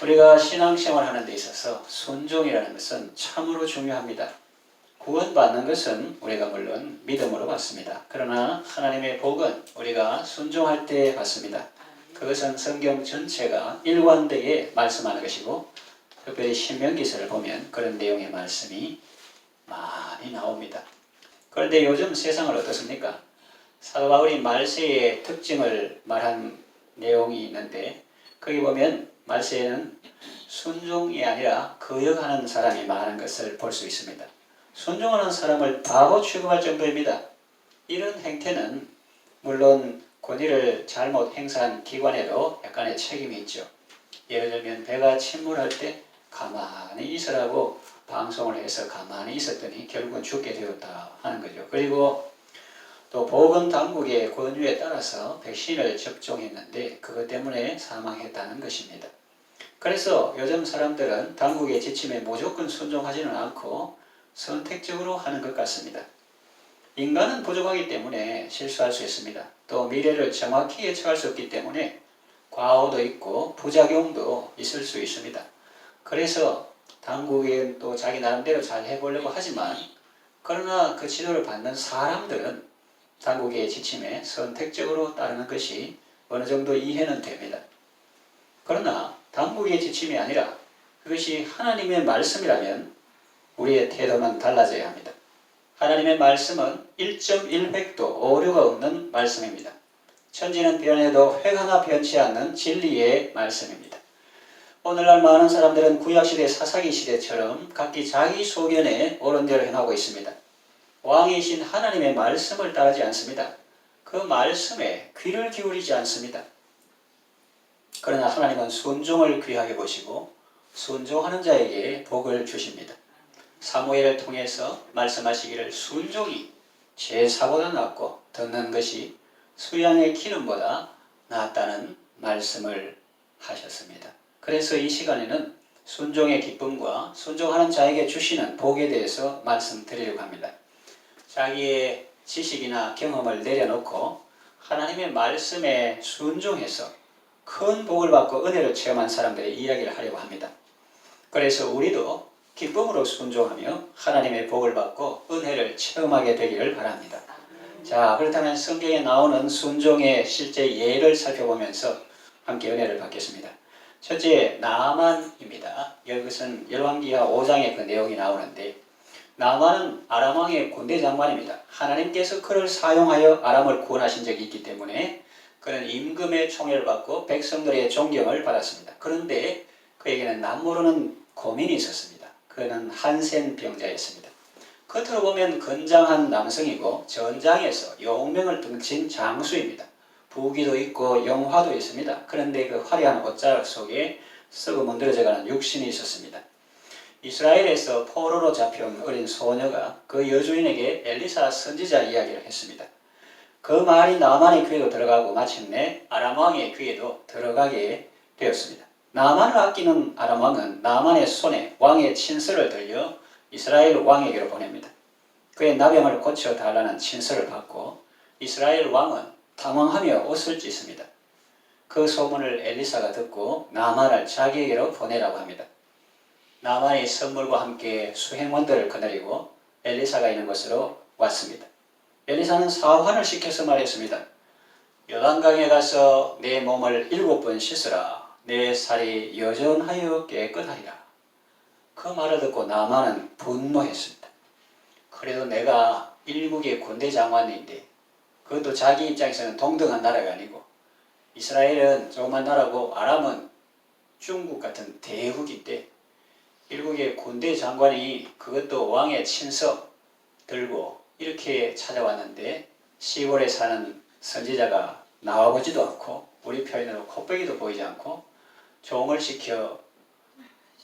우리가 신앙생활 하는 데 있어서 순종이라는 것은 참으로 중요합니다. 구원받는 것은 우리가 물론 믿음으로 받습니다. 그러나 하나님의 복은 우리가 순종할 때 받습니다. 그것은 성경 전체가 일관되게 말씀하는 것이고 특별히 신명기서를 보면 그런 내용의 말씀이 많이 나옵니다. 그런데 요즘 세상은 어떻습니까? 사도 바울이 말세의 특징을 말한 내용이 있는데 거기 보면 말세에는 순종이 아니라 거역하는 사람이 많은 것을 볼 수 있습니다. 순종하는 사람을 바보 취급할 정도입니다. 이런 행태는 물론 권위를 잘못 행사한 기관에도 약간의 책임이 있죠. 예를 들면 배가 침몰할 때 가만히 있으라고 방송을 해서 가만히 있었더니 결국은 죽게 되었다 하는 거죠. 그리고 또 보건당국의 권유에 따라서 백신을 접종했는데 그것 때문에 사망했다는 것입니다. 그래서 요즘 사람들은 당국의 지침에 무조건 순종하지는 않고 선택적으로 하는 것 같습니다. 인간은 부족하기 때문에 실수할 수 있습니다. 또 미래를 정확히 예측할 수 없기 때문에 과오도 있고 부작용도 있을 수 있습니다. 그래서 당국은 또 자기 나름대로 잘 해보려고 하지만 그러나 그 지도를 받는 사람들은 당국의 지침에 선택적으로 따르는 것이 어느 정도 이해는 됩니다. 그러나 당국의 지침이 아니라 그것이 하나님의 말씀이라면 우리의 태도는 달라져야 합니다. 하나님의 말씀은 1.1획도 오류가 없는 말씀입니다. 천지는 변해도 획 하나 변치 않는 진리의 말씀입니다. 오늘날 많은 사람들은 구약시대 사사기 시대처럼 각기 자기 소견에 옳은 대로 행하고 있습니다. 왕이신 하나님의 말씀을 따르지 않습니다. 그 말씀에 귀를 기울이지 않습니다. 그러나 하나님은 순종을 귀하게 보시고 순종하는 자에게 복을 주십니다. 사무엘을 통해서 말씀하시기를 순종이 제사보다 낫고 듣는 것이 수양의 기름보다 낫다는 말씀을 하셨습니다. 그래서 이 시간에는 순종의 기쁨과 순종하는 자에게 주시는 복에 대해서 말씀드리려고 합니다. 자기의 지식이나 경험을 내려놓고 하나님의 말씀에 순종해서 큰 복을 받고 은혜를 체험한 사람들의 이야기를 하려고 합니다. 그래서 우리도 기쁨으로 순종하며 하나님의 복을 받고 은혜를 체험하게 되기를 바랍니다. 자, 그렇다면 성경에 나오는 순종의 실제 예를 살펴보면서 함께 은혜를 받겠습니다. 첫째, 나아만입니다. 여기서는 열왕기하 5장에 그 내용이 나오는데 나아만은 아람 왕의 군대 장관입니다. 하나님께서 그를 사용하여 아람을 구원하신 적이 있기 때문에 그는 임금의 총애를 받고 백성들의 존경을 받았습니다. 그런데 그에게는 남모르는 고민이 있었습니다. 그는 한센 병자였습니다. 겉으로 보면 건장한 남성이고 전장에서 용명을 등진 장수입니다. 부귀도 있고 영화도 있습니다. 그런데 그 화려한 옷자락 속에 썩어 문드러져가는 육신이 있었습니다. 이스라엘에서 포로로 잡혀온 어린 소녀가 그 여주인에게 엘리사 선지자 이야기를 했습니다. 그 말이 나아만의 귀에도 들어가고 마침내 아람 왕의 귀에도 들어가게 되었습니다. 나아만을 아끼는 아람 왕은 나아만의 손에 왕의 친서를 들려 이스라엘 왕에게로 보냅니다. 그의 나병을 고쳐달라는 친서를 받고 이스라엘 왕은 당황하며 옷을 찢습니다. 그 소문을 엘리사가 듣고 나아만을 자기에게로 보내라고 합니다. 나아만이 선물과 함께 수행원들을 거느리고 엘리사가 있는 곳으로 왔습니다. 엘리사는 사환을 시켜서 말했습니다. 요단강에 가서 내 몸을 7번 씻으라. 내 살이 여전하여 깨끗하리라. 그 말을 듣고 나아만은 분노했습니다. 그래도 내가 일국의 군대 장관인데 그것도 자기 입장에서는 동등한 나라가 아니고 이스라엘은 조그만 나라고 아람은 중국 같은 대국인데 일국의 군대 장관이 그것도 왕의 친서 들고 이렇게 찾아왔는데 시골에 사는 선지자가 나와보지도 않고 우리 표현으로 콧배기도 보이지 않고 종을 시켜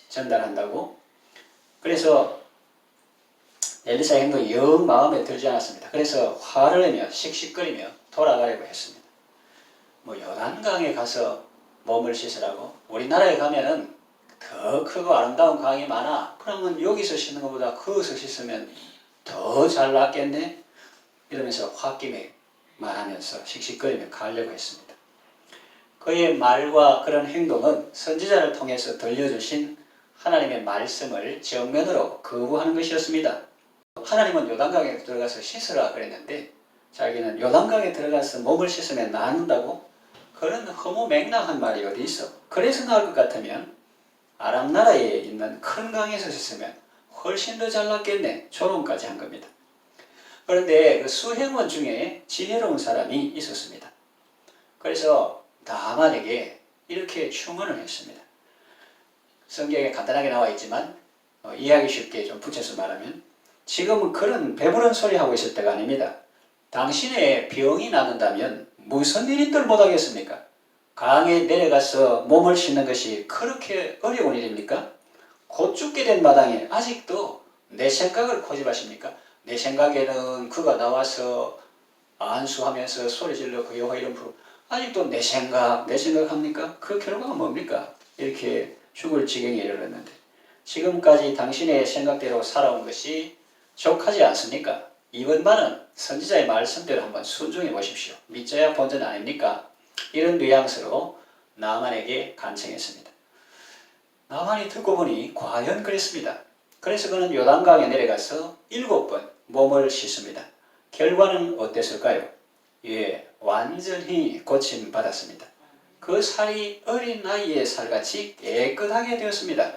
전달한다고. 그래서 엘리사의 행동이 영 마음에 들지 않았습니다. 그래서 화를 내며 씩씩거리며 돌아가려고 했습니다. 요단강에 가서 몸을 씻으라고? 우리나라에 가면은 더 크고 아름다운 강이 많아. 그러면 여기서 씻는 것보다 거기서 씻으면 더 잘 낫겠네? 이러면서 홧김에 말하면서 씩씩거리며 가려고 했습니다. 그의 말과 그런 행동은 선지자를 통해서 들려주신 하나님의 말씀을 정면으로 거부하는 것이었습니다. 하나님은 요단강에 들어가서 씻으라 그랬는데 자기는 요단강에 들어가서 몸을 씻으면 낫는다고? 그런 허무맹랑한 말이 어디 있어? 그래서 나을 것 같으면 아람 나라에 있는 큰 강에서 씻으면 훨씬 더 잘 낫겠네. 조롱까지 한 겁니다. 그런데 그 수행원 중에 지혜로운 사람이 있었습니다. 그래서 나만에게 이렇게 충언을 했습니다. 성경에 간단하게 나와 있지만 이해하기 쉽게 좀 붙여서 말하면 지금은 그런 배부른 소리 하고 있을 때가 아닙니다. 당신의 병이 낫는다면 무슨 일인들 못하겠습니까? 강에 내려가서 몸을 씻는 것이 그렇게 어려운 일입니까? 곧 죽게 된 마당에 아직도 내 생각을 고집하십니까? 내 생각에는 그가 나와서 안수하면서 소리 질러 그 여호와 이름 부르 아직도 내 생각합니까? 그 결과가 뭡니까? 이렇게 죽을 지경에 이르렀는데 지금까지 당신의 생각대로 살아온 것이 족하지 않습니까? 이번만은 선지자의 말씀대로 한번 순종해 보십시오. 믿져야 본전 아닙니까? 이런 뉘앙스로 나만에게 간청했습니다. 나만이 듣고 보니 과연 그랬습니다. 그래서 그는 요단강에 내려가서 7번 몸을 씻습니다. 결과는 어땠을까요? 예, 완전히 고침받았습니다. 그 살이 어린 나이의 살같이 깨끗하게 되었습니다.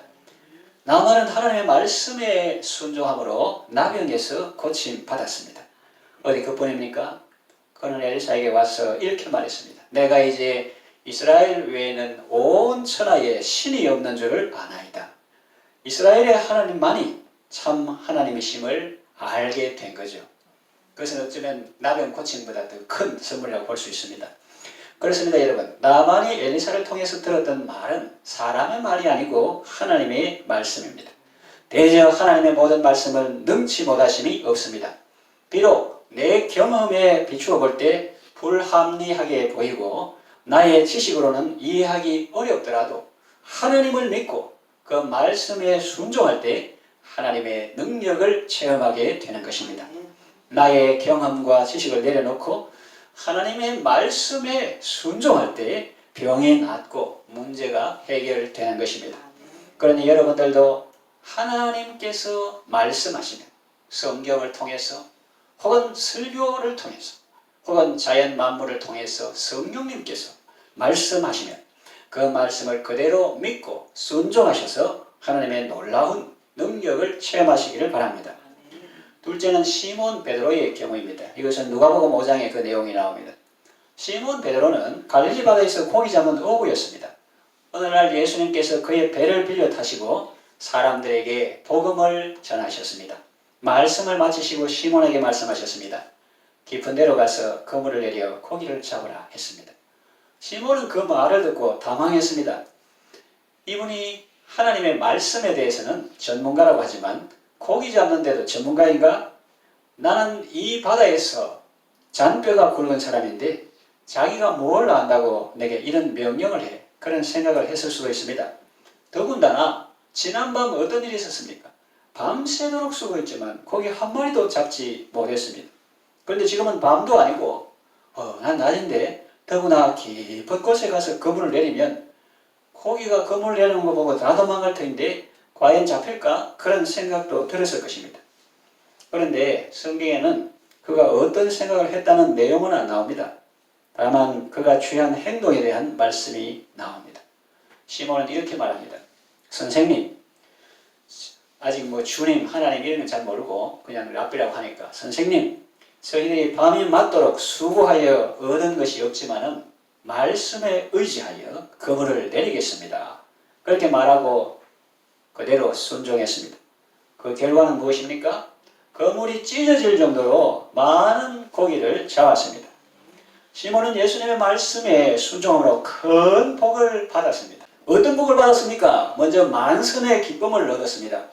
나만은 하나님의 말씀에 순종함으로 나병에서 고침받았습니다. 어디 그뿐입니까? 그는 엘리사에게 와서 이렇게 말했습니다. 내가 이제 이스라엘 외에는 온 천하에 신이 없는 줄을 아나이다. 이스라엘의 하나님만이 참 하나님이심을 알게 된 거죠. 그것은 어쩌면 나병 고침보다 더 큰 선물이라고 볼 수 있습니다. 그렇습니다, 여러분. 나만이 엘리사를 통해서 들었던 말은 사람의 말이 아니고 하나님의 말씀입니다. 대저 하나님의 모든 말씀을 능치 못하심이 없습니다. 비록 내 경험에 비추어 볼 때 불합리하게 보이고 나의 지식으로는 이해하기 어렵더라도 하나님을 믿고 그 말씀에 순종할 때 하나님의 능력을 체험하게 되는 것입니다. 나의 경험과 지식을 내려놓고 하나님의 말씀에 순종할 때 병이 낫고 문제가 해결되는 것입니다. 그러니 여러분들도 하나님께서 말씀하시면 성경을 통해서 혹은 설교를 통해서 혹은 자연 만물을 통해서 성령님께서 말씀하시면 그 말씀을 그대로 믿고 순종하셔서 하나님의 놀라운 능력을 체험하시기를 바랍니다. 둘째는 시몬 베드로의 경우입니다. 이것은 누가복음 5장에 그 내용이 나옵니다. 시몬 베드로는 갈릴리 바다에서 고기 잡는 어부였습니다. 어느 날 예수님께서 그의 배를 빌려 타시고 사람들에게 복음을 전하셨습니다. 말씀을 마치시고 시몬에게 말씀하셨습니다. 깊은 데로 가서 그물을 내려 고기를 잡으라 했습니다. 시몬은 그 말을 듣고 당황했습니다. 이분이 하나님의 말씀에 대해서는 전문가라고 하지만 고기 잡는데도 전문가인가? 나는 이 바다에서 잔뼈가 굵은 사람인데 자기가 뭘 안다고 내게 이런 명령을 해. 그런 생각을 했을 수도 있습니다. 더군다나 지난밤 어떤 일이 있었습니까? 밤새도록 수고했지만 고기 한 마리도 잡지 못했습니다. 그런데 지금은 밤도 아니고 난 낮인데 더구나 깊은 곳에 가서 그물을 내리면 고기가 그물을 내리는 거 보고 다 도망갈 텐데 과연 잡힐까? 그런 생각도 들었을 것입니다. 그런데 성경에는 그가 어떤 생각을 했다는 내용은 안 나옵니다. 다만 그가 취한 행동에 대한 말씀이 나옵니다. 시몬은 이렇게 말합니다. 선생님, 아직 주님, 하나님 이런 건 잘 모르고 그냥 랍비라고 하니까 선생님, 저희들이 밤이 맞도록 수고하여 얻은 것이 없지만은 말씀에 의지하여 그물을 내리겠습니다. 그렇게 말하고 그대로 순종했습니다. 그 결과는 무엇입니까? 그물이 찢어질 정도로 많은 고기를 잡았습니다. 시몬은 예수님의 말씀에 순종으로 큰 복을 받았습니다. 어떤 복을 받았습니까? 먼저 만선의 기쁨을 얻었습니다.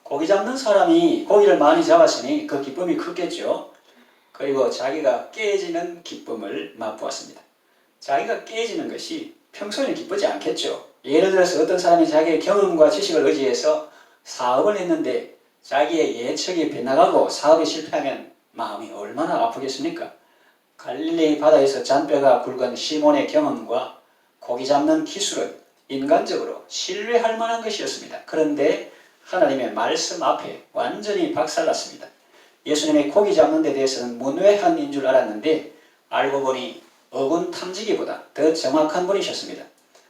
고기 잡는 사람이 고기를 많이 잡았으니 그 기쁨이 컸겠죠. 그리고 자기가 깨지는 기쁨을 맛보았습니다. 자기가 깨지는 것이 평소에는 기쁘지 않겠죠. 예를 들어서 어떤 사람이 자기의 경험과 지식을 의지해서 사업을 했는데 자기의 예측이 빗나가고 사업이 실패하면 마음이 얼마나 아프겠습니까? 갈릴리 바다에서 잔뼈가 굵은 시몬의 경험과 고기 잡는 기술은 인간적으로 신뢰할 만한 것이었습니다. 그런데 하나님의 말씀 앞에 완전히 박살났습니다. 예수님의 고기 잡는 데 대해서는 문외한인 줄 알았는데 알고 보니 어군 탐지기보다 더 정확한 분이셨습니다.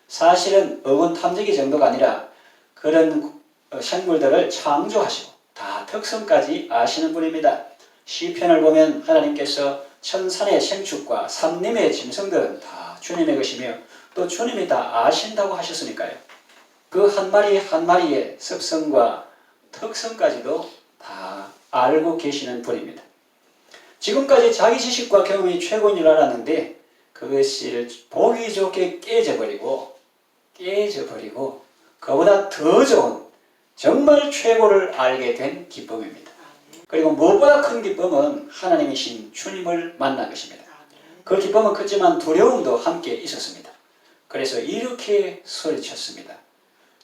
사실은 어군 탐지기 정도가 아니라 그런 생물들을 창조하시고 다 특성까지 아시는 분입니다. 시편을 보면 하나님께서 천산의 생축과 삼림의 짐승들은 다 주님의 것이며 또 주님이 다 아신다고 하셨으니까요. 그 한 마리 한 마리의 습성과 특성까지도 다 알고 계시는 분입니다. 지금까지 자기 지식과 경험이 최고인 줄 알았는데 그것을 보기 좋게 깨져버리고 그보다 더 좋은 정말 최고를 알게 된 기쁨입니다. 그리고 무엇보다 큰 기쁨은 하나님이신 주님을 만난 것입니다. 그 기쁨은 크지만 두려움도 함께 있었습니다. 그래서 이렇게 소리쳤습니다.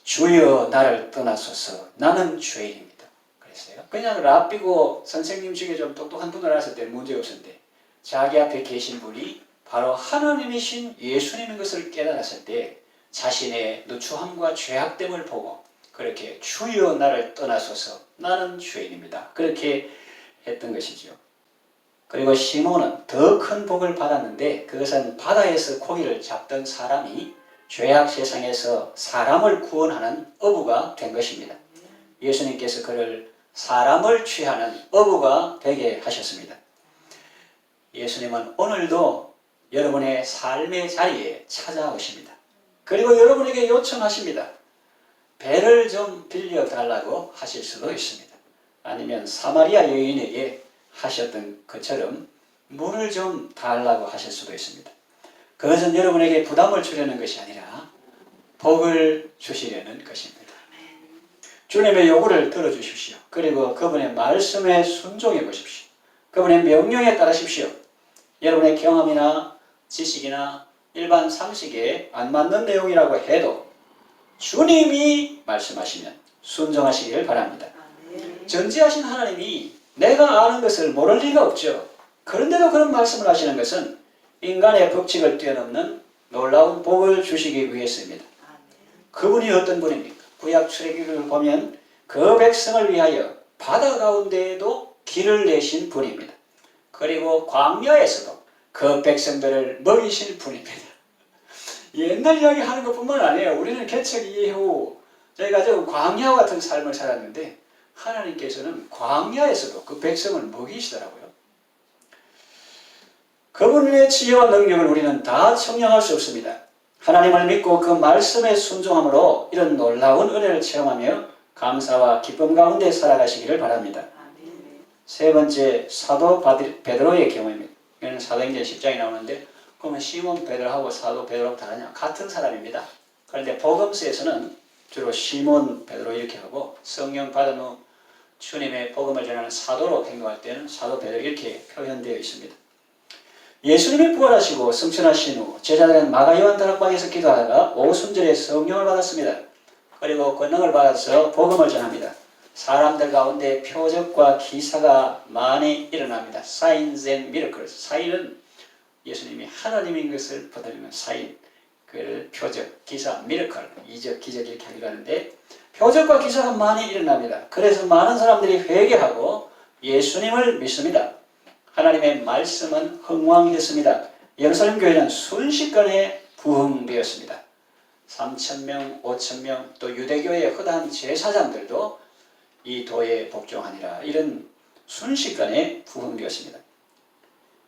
주여 나를 떠나소서 나는 죄인입니다. 그랬어요. 그냥 랍비고 선생님 중에 좀 똑똑한 분을 알았을 때 문제없었는데 자기 앞에 계신 분이 바로 하나님이신 예수님인 것을 깨달았을 때 자신의 누추함과 죄악됨을 보고 그렇게 주여 나를 떠나소서 나는 죄인입니다. 그렇게 했던 것이죠. 그리고 시몬은 더 큰 복을 받았는데 그것은 바다에서 고기를 잡던 사람이 죄악 세상에서 사람을 구원하는 어부가 된 것입니다. 예수님께서 그를 사람을 취하는 어부가 되게 하셨습니다. 예수님은 오늘도 여러분의 삶의 자리에 찾아오십니다. 그리고 여러분에게 요청하십니다. 배를 좀 빌려달라고 하실 수도 있습니다. 아니면 사마리아 여인에게 하셨던 것처럼 물을 좀 달라고 하실 수도 있습니다. 그것은 여러분에게 부담을 주려는 것이 아니라 복을 주시려는 것입니다. 주님의 요구를 들어주십시오. 그리고 그분의 말씀에 순종해 보십시오. 그분의 명령에 따르십시오. 여러분의 경험이나 지식이나 일반 상식에 안 맞는 내용이라고 해도 주님이 말씀하시면 순종하시기를 바랍니다. 전지하신 하나님이 내가 아는 것을 모를 리가 없죠. 그런데도 그런 말씀을 하시는 것은 인간의 법칙을 뛰어넘는 놀라운 복을 주시기 위해서입니다. 그분이 어떤 분입니까? 구약 출애굽기를 보면 그 백성을 위하여 바다 가운데에도 길을 내신 분입니다. 그리고 광야에서도 그 백성들을 먹이실 분입니다. 옛날 이야기 하는 것뿐만 아니에요. 우리는 개척 이후 저희가 저 광야와 같은 삶을 살았는데 하나님께서는 광야에서도 그 백성을 먹이시더라고요. 그분의 지혜와 능력을 우리는 다 청량할 수 없습니다. 하나님을 믿고 그 말씀에 순종함으로 이런 놀라운 은혜를 체험하며 감사와 기쁨 가운데 살아가시기를 바랍니다. 세 번째, 사도 베드로의 경우입니다. 이건 사도행전 10장에 나오는데 그러면 시몬 베드로하고 사도 베드로하고 다르냐? 같은 사람입니다. 그런데 복음서에서는 주로 시몬 베드로 이렇게 하고 성령 받은 후 주님의 복음을 전하는 사도로 행동할 때는 사도 베드로 이렇게 표현되어 있습니다. 예수님이 부활하시고 승천하신 후 제자들은 마가 요한 다락방에서 기도하다가 오순절에 성령을 받았습니다. 그리고 권능을 받아서 복음을 전합니다. 사람들 가운데 표적과 기사가 많이 일어납니다. Signs and miracles. 사인은 예수님이 하나님인 것을 보여드리는 사인, 그 표적, 기사, 미러클, 이적, 기적 이렇게 하기로 하는데 표적과 기사가 많이 일어납니다. 그래서 많은 사람들이 회개하고 예수님을 믿습니다. 하나님의 말씀은 흥왕했습니다. 예루살렘 교회는 순식간에 부흥되었습니다. 3,000명, 5,000명, 또 유대교의 허다한 제사장들도 이 도에 복종하니라. 이런 순식간에 부흥되었습니다.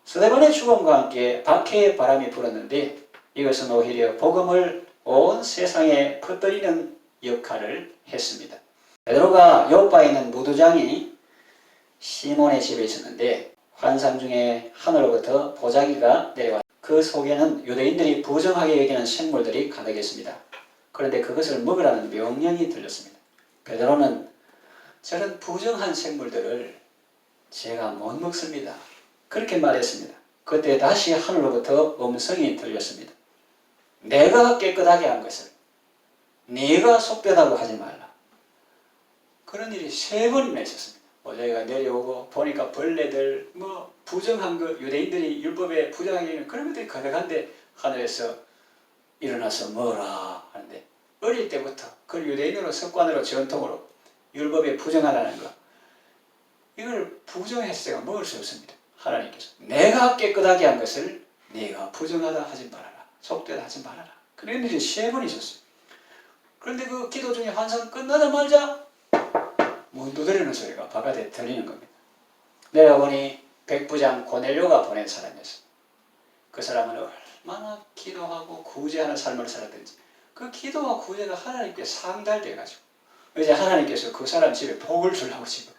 스데반의 죽음과 함께 박해의 바람이 불었는데 이것은 오히려 복음을 온 세상에 퍼뜨리는 역할을 했습니다. 베드로가 요빠에 있는 무두장이 시몬의 집에 있었는데 환상 중에 하늘로부터 보자기가 내려와 그 속에는 유대인들이 부정하게 여기는 생물들이 가득했습니다. 그런데 그것을 먹으라는 명령이 들렸습니다. 베드로는 저런 부정한 생물들을 제가 못 먹습니다. 그렇게 말했습니다. 그때 다시 하늘로부터 음성이 들렸습니다. 내가 깨끗하게 한 것을 네가 속되다고 하지 말라. 그런 일이 3번이나 있었습니다. 보자기가 내려오고 보니까 벌레들 부정한 거 유대인들이 율법에 부정하게 하는 그런 것들이 가득한데 하늘에서 일어나서 뭐라 하는데 어릴 때부터 그 유대인으로 습관으로 전통으로 율법에 부정하라는 거 이걸 부정해서 제가 먹을 수 없습니다. 하나님께서 내가 깨끗하게 한 것을 네가 부정하다 하지 말아라. 속되다 하지 말아라. 그런 일이 3번 있었어요. 그런데 그 기도 중에 환상 끝나자마자 문 두드리는 소리가 바깥에 들리는 겁니다. 내가 보니 백부장 고넬료가 보낸 사람이었어요. 그 사람은 얼마나 기도하고 구제하는 삶을 살았든지 그 기도와 구제가 하나님께 상달돼가지고 이제 하나님께서 그 사람 집에 복을 주려고 지금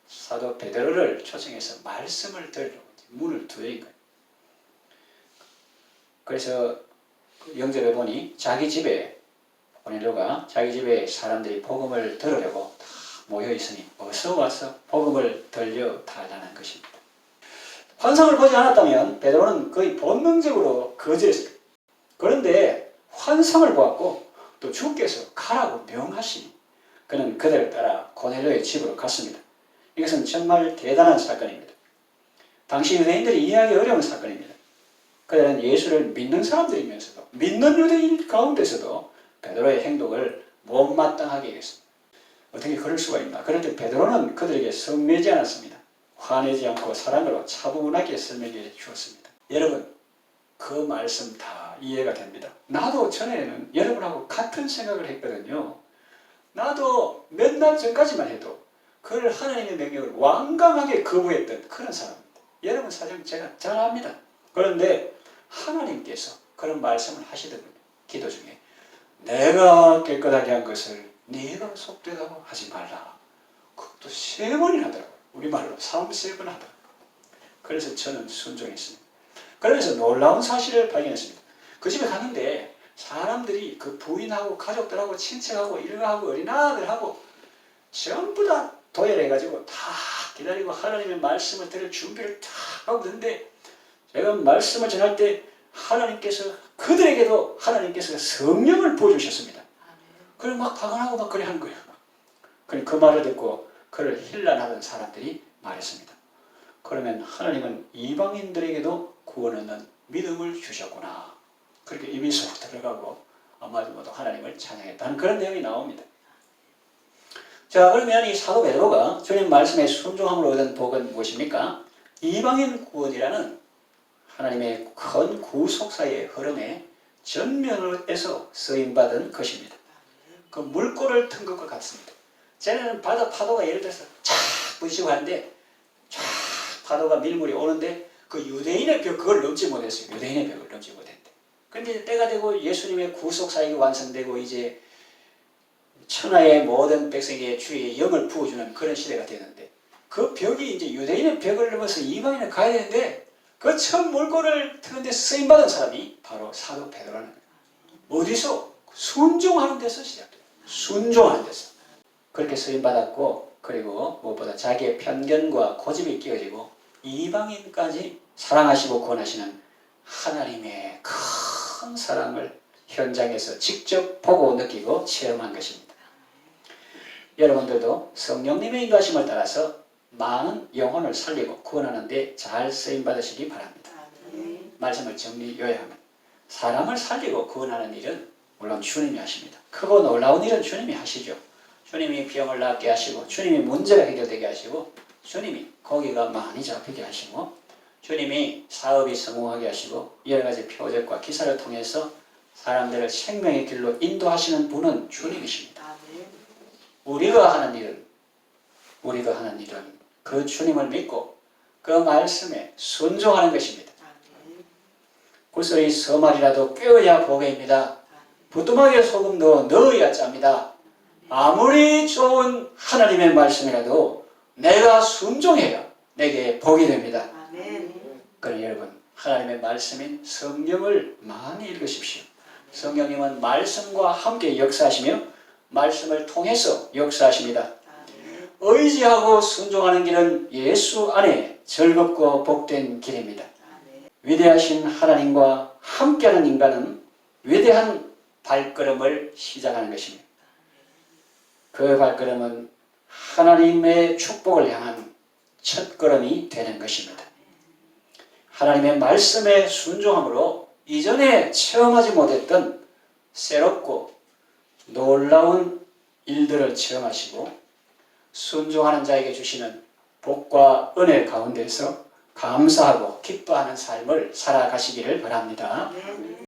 사도 베드로를 초청해서 말씀을 들으려고 문을 두드린 거예요. 그래서 영접해 보니 자기 집에 고넬료가 자기 집에 사람들이 복음을 들으려고 다 모여 있으니 어서 와서 복음을 들려 달라는 것입니다. 환상을 보지 않았다면 베드로는 거의 본능적으로 거절했어요. 그런데 환상을 보았고 또 주께서 가라고 명하시니 그는 그들을 따라 고넬료의 집으로 갔습니다. 이것은 정말 대단한 사건입니다. 당시 유대인들이 이해하기 어려운 사건입니다. 그들은 예수를 믿는 사람들이면서도 믿는 유대인 가운데서도 베드로의 행동을 못마땅하게 했습니다. 어떻게 그럴 수가 있나? 그런데 베드로는 그들에게 성내지 않았습니다. 화내지 않고 사랑으로 차분하게 설명해 주었습니다. 여러분 그 말씀 다 이해가 됩니다. 나도 전에는 여러분하고 같은 생각을 했거든요. 나도 몇 날 전까지만 해도 그걸 하나님의 명령을 완강하게 거부했던 그런 사람입니다. 여러분 사정 제가 잘 압니다. 그런데 하나님께서 그런 말씀을 하시더군요. 기도 중에 내가 깨끗하게 한 것을 네가 속되다고 하지 말라. 그것도 3번이나 하더라고요. 우리말로 3-4번 하더라고요. 그래서 저는 순종했습니다. 그러면서 놀라운 사실을 발견했습니다. 그 집에 갔는데 사람들이 그 부인하고 가족들하고 친척하고 일가하고 어린아들하고 전부 다 도열해가지고 다 기다리고 하나님의 말씀을 들을 준비를 다 하고 있는데 제가 말씀을 전할 때 하나님께서 그들에게도 하나님께서 성령을 부어주셨습니다. 그래 막 방언하고 막 그래 하는 거예요. 그 말을 듣고 그를 힐난하던 사람들이 말했습니다. 그러면 하나님은 이방인들에게도 구원 얻는 믿음을 주셨구나. 그렇게 입이 쏙 들어가고 아마도 하나님을 찬양했다는 그런 내용이 나옵니다. 자, 그러면 이 사도 베드로가 주님 말씀에 순종함으로 얻은 복은 무엇입니까? 이방인 구원이라는 하나님의 큰 구속사의 흐름에 전면에서 쓰임받은 것입니다. 그 물꼬를 튼 것과 같습니다. 쟤네는 바다 파도가 예를 들어서 쫙 부딪히고 하는데 쫙 파도가 밀물이 오는데 그 유대인의 벽 그걸 넘지 못했어요. 유대인의 벽을 넘지 못했대. 그런데 때가 되고 예수님의 구속사역이 완성되고 이제 천하의 모든 백성의 주의 영을 부어주는 그런 시대가 되는데 그 벽이 이제 유대인의 벽을 넘어서 이방인을 가야 되는데 그 처음 물꼬를 트는데 쓰임받은 사람이 바로 사도 베드로라는 거예요. 어디서? 순종하는 데서 시작돼요. 순종하는 데서. 그렇게 쓰임받았고 그리고 무엇보다 자기의 편견과 고집이 끼어지고 이방인까지 사랑하시고 구원하시는 하나님의 큰 사랑을 현장에서 직접 보고 느끼고 체험한 것입니다. 여러분들도 성령님의 인도하심을 따라서 많은 영혼을 살리고 구원하는 데 잘 쓰임받으시기 바랍니다. 말씀을 정리 요약하면 사람을 살리고 구원하는 일은 물론 주님이 하십니다. 크고 놀라운 일은 주님이 하시죠. 주님이 병을 낫게 하시고 주님이 문제가 해결되게 하시고 주님이 고기가 많이 잡히게 하시고 주님이 사업이 성공하게 하시고 여러 가지 표적과 기사를 통해서 사람들을 생명의 길로 인도하시는 분은 주님이십니다. 우리가 하는 일은 그 주님을 믿고 그 말씀에 순종하는 것입니다. 구슬이 서말이라도 꿰어야 복입니다. 부뚜막에 소금도 넣어야 짭니다. 아무리 좋은 하나님의 말씀이라도 내가 순종해야 내게 복이 됩니다. 그럼 여러분 하나님의 말씀인 성경을 많이 읽으십시오. 성령님은 말씀과 함께 역사하시며 말씀을 통해서 역사하십니다. 의지하고 순종하는 길은 예수 안에 즐겁고 복된 길입니다. 위대하신 하나님과 함께하는 인간은 위대한 발걸음을 시작하는 것입니다. 그 발걸음은 하나님의 축복을 향한 첫걸음이 되는 것입니다. 하나님의 말씀에 순종함으로 이전에 체험하지 못했던 새롭고 놀라운 일들을 체험하시고 순종하는 자에게 주시는 복과 은혜 가운데서 감사하고 기뻐하는 삶을 살아가시기를 바랍니다.